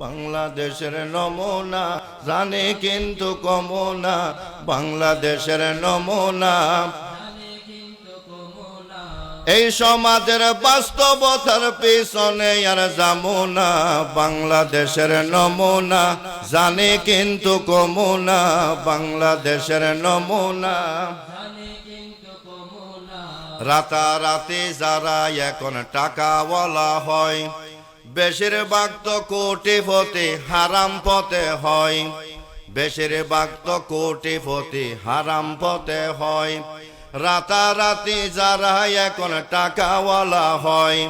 বাংলাদেশের নমুনা জানে কিন্তু কমনা, বাংলাদেশের নমুনা এই সমাজের বাস্তবতার পিছনে আর যামুনা, বাংলাদেশের নমুনা জানে কিন্তু কমনা, বাংলাদেশের নমুনা রাতারাতি যারা এখন টাকাওয়ালা হয়, বেশিরভাগ তো কোটিপতি হারাম পথে হয়, বেশিরভাগ তো কোটিপতি হারাম পথে হয়। রাতারাতি যারা এখন টাকাওয়ালা হয়,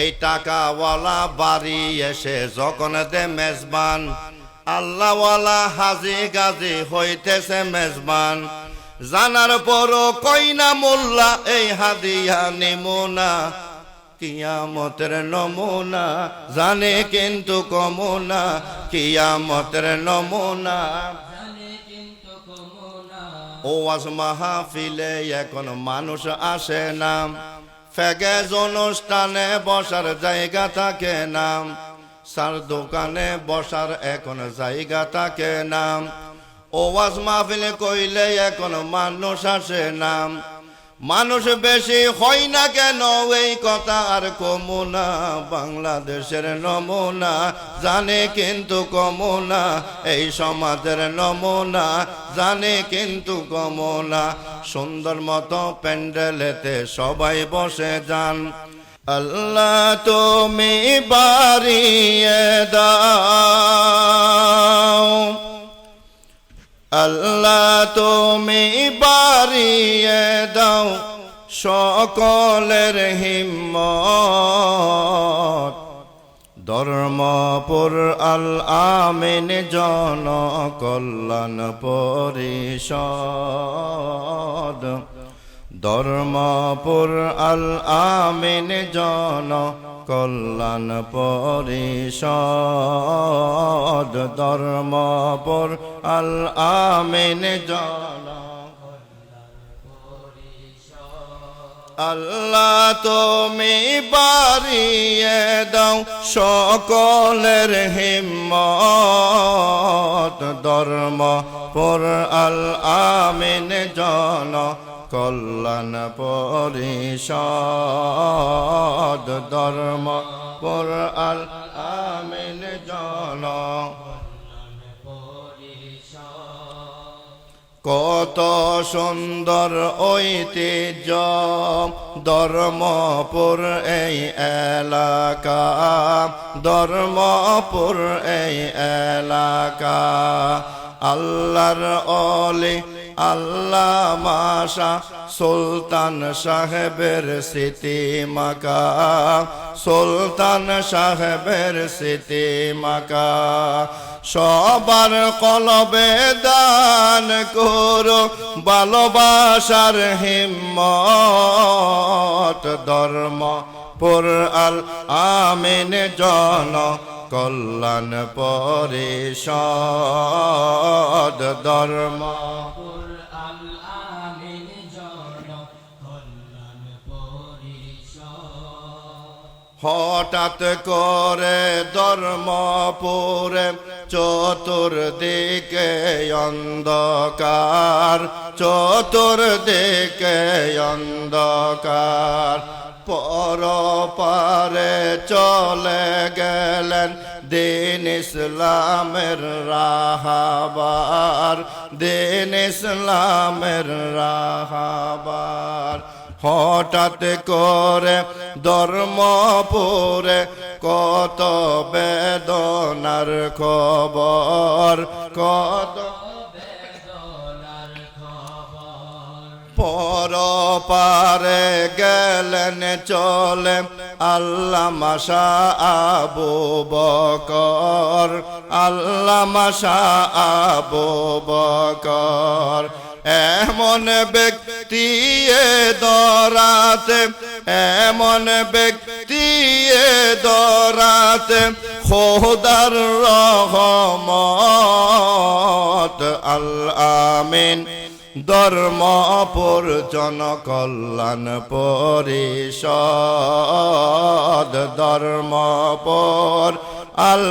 এই টাকাওয়ালা বাড়ি এসে যখন দে মেজবান, আল্লাহওয়ালা হাজি গাজি হইতেছে মেজবান। জানার পরও কইনা মোল্লা এই হাদিয়া নিমুনা, কিয়ামতের নমুনা জানে কিন্তু কমনা, কিয়ামতের নমুনা। ওয়াজ মাহফিলে এখন মানুষ আসে না, ফেগেজ অনুষ্ঠানে বসার জায়গা থাকে না, সার দোকানে বসার এখন জায়গা থাকে না। ওয়াজ মাহফিলে কইলে এখন মানুষ আসে না, মানুষ বেশি হয় না কেন এই কথা আর কমুনা, বাংলাদেশের নমুনা জানে কিন্তু কমুনা, এই সমাজের নমুনা জানে কিন্তু কমুনা। সুন্দর মতো প্যান্ডেলেতে সবাই বসে যান, আল্লাহ তুমি বাড়িয়ে দাও, আল্লাহ তুমি বাড়িয়ে দাও সকলের হিম্মত। ধর্মপুর আল আমিন জনকল্যাণ পরিষদ, ধর্মপুর আল আমিন জনকল্যাণ পরিষদ, ধর্মপুর আল আমিন আল্লাহ তুমি বাড়িয়ে দাও সকলের হিম্মত। ধর্মপুর আল আমিন জনকল্যাণ পরিষদ, ধর্মপুর আল আমিন কত সুন্দর ঐতিহ্য ধর্মপুর এই এলাকা, ধর্মপুর এই এলাকা। আল্লাহর ওলি আল্লামা শাহ সুলতান সাহেবের স্মৃতি মাকা, সুলতান সাহেবের স্মৃতি মাকা। সবার কলবে দান করো ভালোবাসার হিম্মত। ধর্মপুর আল আমিন জনকল্যাণ পরিষদ, ধর্মপুর আল আমিন জনকল্যাণ পরিষদ। হঠাৎ করে ধর্মপুরে চতুর্দিকে অন্ধকার, চতুর্দিকে অন্ধকার। পরপারে চলে গেলেন দিন ইসলামের রাহাবার, দিন ইসলামের রাহাবার। হঠাৎ করে ধর্মপুরে কত বেদনার খবর, কত বেদনার খবর। পরপারে গেলেন চলে আল্লামা শাহ আবু বকর, আল্লামা শাহ আবু বকর। এমন ব্যক্তি দরাতে, এমন ব্যক্তি দরাতে খোদার রহমত। আল আমিন ধর্মপুর জনকল্যাণ পরিষদ, ধর্মপুর আল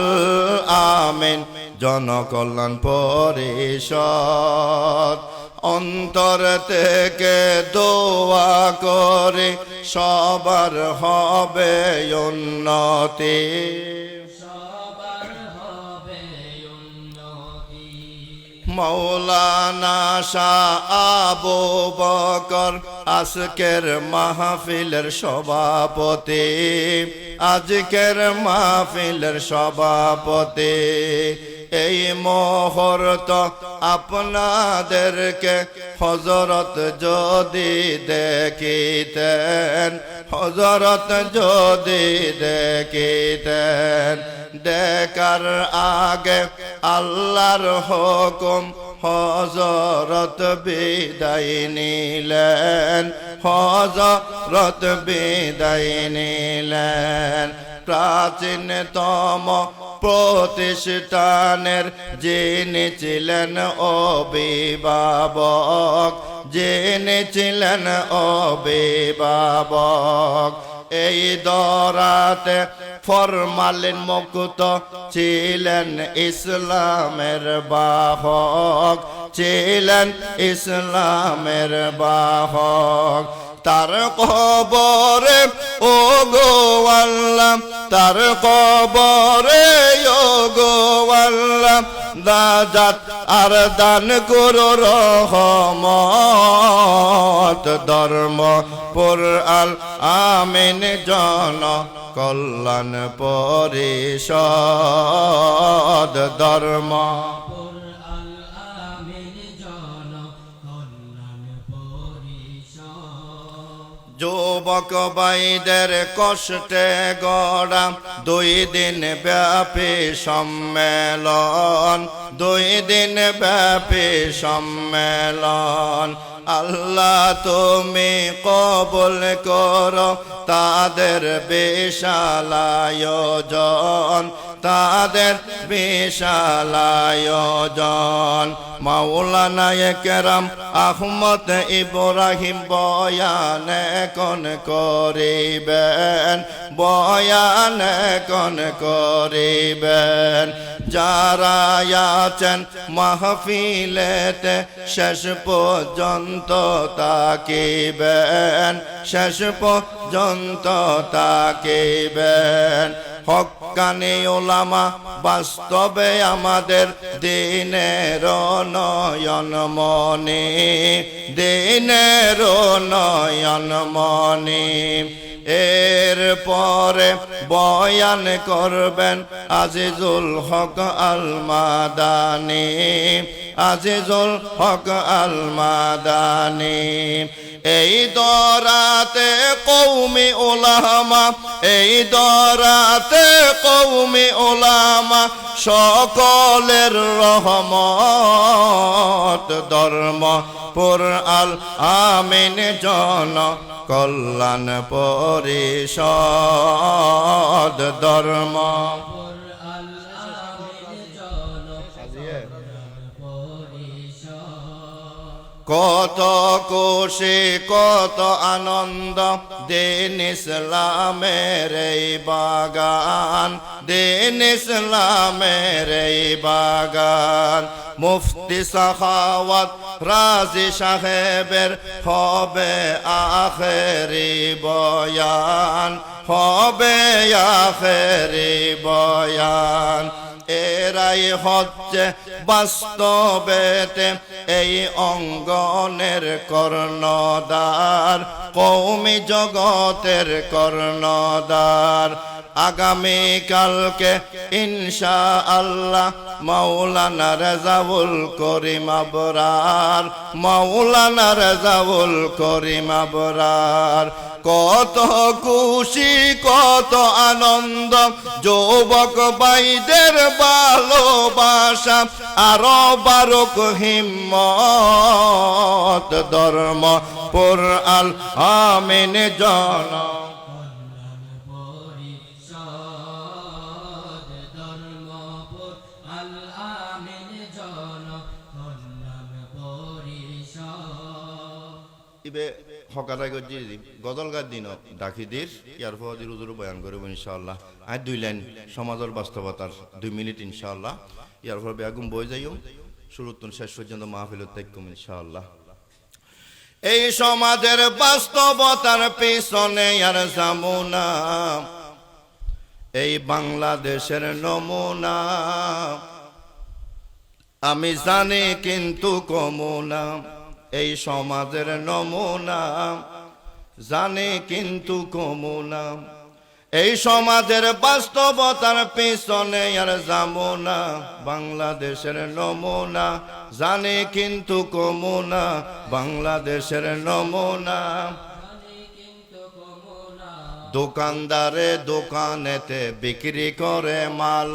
জনকল্যাণ পরিষদ। অন্তর থেকে দোয়া করে সবার হবে উন্নতি, মৌলানা শাহ আবু বকর আজকের মাহফিলের সভাপতি, আজকের মাহফিলের সভাপতি। এই মুহূর্ত আপনাদেরকে হযরত যদি দেখিতেন, হযরত যদি দেখিতেন, দেখার আগে আল্লাহর হুকুম হযরত বিদায় নিলেন, হযরত বিদায় নিলেন। প্রাচীনতম প্রতিষ্ঠানের যিনি ছিলেন অভিভাবক, যিনি ছিলেন অভিভাবক, এই দরাতে ফরমালিন মুক্ত ছিলেন ইসলামের বাহক, ছিলেন ইসলামের বাহক। তার কবরে ও গো আল্লাহ, তার কবরে ও গো আল্লাহ নাজাত আর দান করো রহমত। ধর্মপুর আল আমিন জন কল্যাণ পরিষদ, ধর্ম যুবক ভাইদের কষ্টে গড়া 2 দিন ব্যাপী সম্মেলন, 2 দিন ব্যাপী সম্মেলন। আল্লাহ তুমি কবুল করো তাদের বিশাল আয়োজন, তাদের বিশাল আয়োজন। মাওলানা কেরাম আহমদ ইব্রাহিম বয়ান কোন করিবেন, বয়ান কোন করিবেন। যারা আছেন মাহফিলেতে শেষ পর্যন্ত তাকিবেন, শেষ পর্যন্ত তাকিবেন। হক্কানি উলামা বাস্তবে আমাদের দিনের নয়ন মনি, দিনের নয়ন মনি। এর পরে বয়ান করবেন আজিজুল হক আল মাদানী, আজিজুল হক আল মাদানী। এই দরাতে কওমি উলামা, এই দরাতে কওমি উলামা সকলের রহমত। ধর্মপুর আল আমিন জন কল্যাণ পরিষদ, ধর্ম কত খুশি কত আনন্দ দিন ইসলামের এই বাগান, দিন ইসলামের এই বাগান। মুফতি সাখাওয়াত রাজি সাহেবের হবে আখেরি বয়ান, হবে আখেরি বয়ান। এরাই হচ্ছে বাস্তবেতে এই অঙ্গনের কর্ণধার, কওমি জগতের কর্ণধার। আগামী কালকে ইনশাআল্লাহ মাওলানা রেজাউল করিম আবরার, মাওলানা রেজাউল করিম আবরার। কত খুশি কত আনন্দ যুবক ভাইদের ভালোবাসা, আরো বারক হিম্মত। ধর্মপুর আল আমিন জন হকারাই গজি গদলগার দিন ডাকিদির ইয়ার ফদির হুজুর বয়ান করব ইনশাআল্লাহ আই 2 লাইন সমাজের বাস্তবতার 2 মিনিট ইনশাআল্লাহ ইয়ার পর বেগুম বই যাইও শুরুতুন শেষ পর্যন্ত মাহফিলত তাইকুম ইনশাআল্লাহ এই সমাজের বাস্তবতার পিছনে আর জামুনা এই বাংলাদেশের নমুনা আমি জানি কিন্তু কমুনা এই সমাজের নমুনা জানি কিন্তু কমুনা এই সমাজের বাস্তবতার পিছনে আর জামুনা বাংলাদেশের নমুনা জানি কিন্তু কমুনা বাংলাদেশের নমুনা দোকানদারে দোকানেতে বিক্রি করে মাল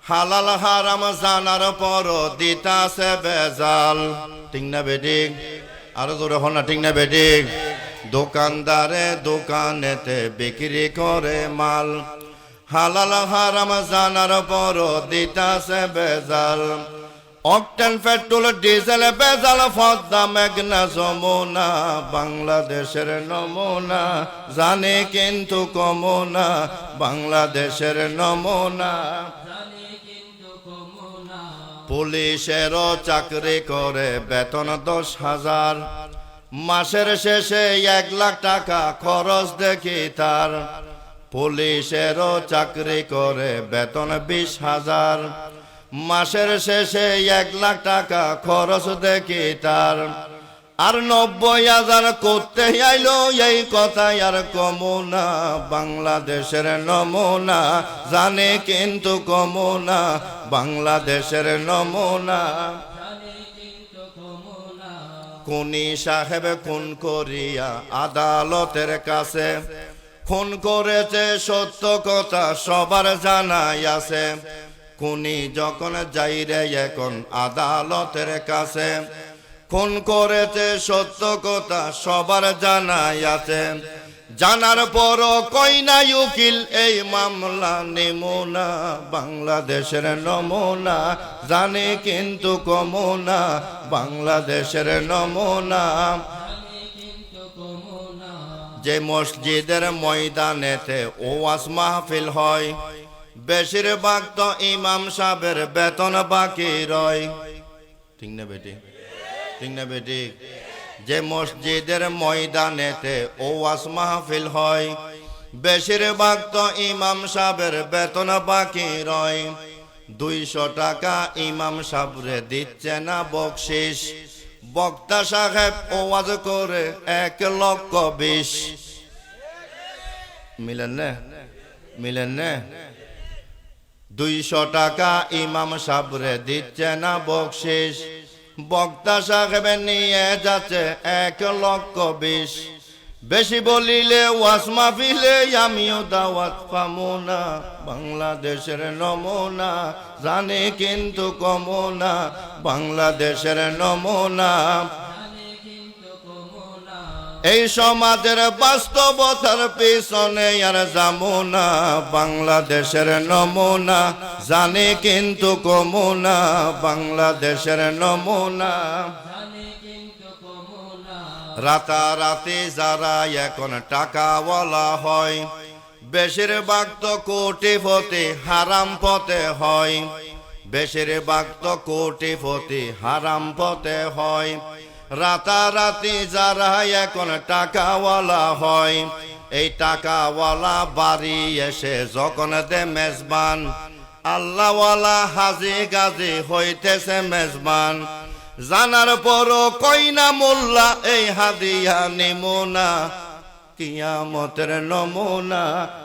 হালাল হারাম জানার পর দিতাছে বেজাল ঠিক না বেঠিক আরো জোরে হল না ঠিক না বেঠিক দোকানদারে দোকানেতে বিক্রি করে মাল হালাল হারাম জানার পর দিতাছে বেজাল অকটেন পেট্রোল ডিজেল বেজাল ফদ্দা মেঘনা যমুনা বাংলাদেশের নমুনা জানে কিন্তু কমুনা বাংলাদেশের নমুনা পুলিশেরও চাকরি করে বেতন 10,000 মাসের শেষে 1 লাখ টাকা খরচ দেখি তার পুলিশেরও চাকরি করে বেতন 20,000 মাসের শেষে 1 লাখ টাকা খরচ দেখি তার আর 90,000 করতে আইলো এই কথা আর কমুনা বাংলাদেশের নমুনা জানে কিন্তু কমুনা বাংলাদেশের নমুনা খুনি সাহেব খুন করিয়া আদালতের কাছে খুন করেছে সত্য কথা সবার জানাই আছে খুনি যখন যাইরে এখন আদালতের কাছে খুন করেছে সত্য কথা সবার জানাই আছে জানার পর কই না উকিল এই মামলা নিমুনা বাংলাদেশের নমুনা জানে কিন্তু কমুনা বাংলাদেশের নমুনা যে মসজিদের ময়দানেতে ওয়াজ মাহফিল হয় বেশিরভাগ তো ইমাম সাহেবের বেতন বাকি রয় ঠিক না বেটি ঠিক না বেটি যে মসজিদের ময়দানেতে ওয়াজ মাহফিল হয় বেশিরভাগ তো ইমাম সাহেবের বেতন বাকি রয় 200 টাকা ইমাম সাহেবরে দিচ্ছে না বকশিস বক্তা সাহেব ওয়াজ করে 1,20,000 মিলেন না মিলেন না 200 টাকা ইমাম সাহেবরে দিচ্ছে না বকশিস বক্তা সাহেব নিয়ে যাচ্ছে 1,20,000 বেশি বলিলে ওয়াজ মাহফিলে আমিও দাওয়াত পামু না বাংলাদেশের নমুনা জানে কিন্তু কমুনা বাংলাদেশের নমুনা এই সমাজের বাস্তবতার পিছনে আর জামুনা বাংলাদেশের নমুনা জানে কিন্তু কমুনা বাংলাদেশের নমুনা রাতারাতি যারা এখন টাকাওয়ালা হয় বেশিরভাগ তো কোটিপতি হারাম পথে হয় বেশিরভাগ তো কোটিপতি হারাম পথে হয় রাতারাতি যারা এখন টাকাওয়ালা হয় এই টাকাওয়ালা বাড়ি এসে যখন দে মেজবান আল্লাহওয়ালা হাজি গাজি হইতেছে মেজবান জানার পরও কইনা মোল্লা এই হাদিয়া নিমুনা কিয়ামতের নমুনা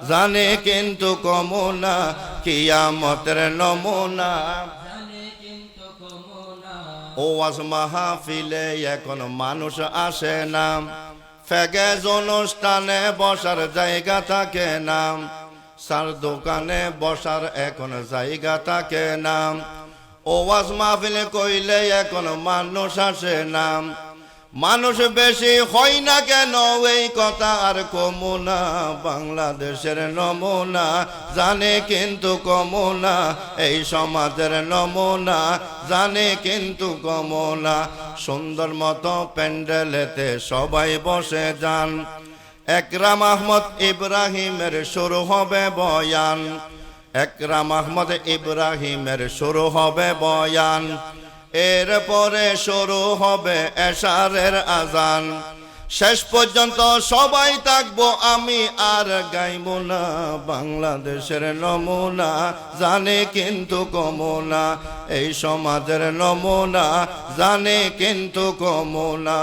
জানে কিন্তু কমুনা কিয়ামতের নমুনা ওয়াজ মাহফিলে এখন মানুষ আসে না ফেগেজ অনুষ্ঠানে বসার জায়গা থাকে না সার দোকানে বসার এখন জায়গা থাকে না ওয়াজ মাহফিলে কইলে এখন মানুষ আসে না মানুষ বেশি হয় না কেন এই কথা আর কমুনা, বাংলাদেশের নমুনা জানে কিন্তু কমুনা, এই সমাজের নমুনা জানে কিন্তু কমুনা। সুন্দর মতো প্যান্ডেলেতে সবাই বসে যান, একরাম আহমদ ইব্রাহিমের শুরু হবে বয়ান, একরাম আহমদ ইব্রাহিমের শুরু হবে বয়ান, এরপরে শুরু হবে এশারের আজান। শেষ পর্যন্ত সবাই থাকবো, আমি আর গাইব না, বাংলাদেশের নমুনা জানে কিন্তু কমুনা, এই সমাজের নমুনা জানে কিন্তু কমুনা।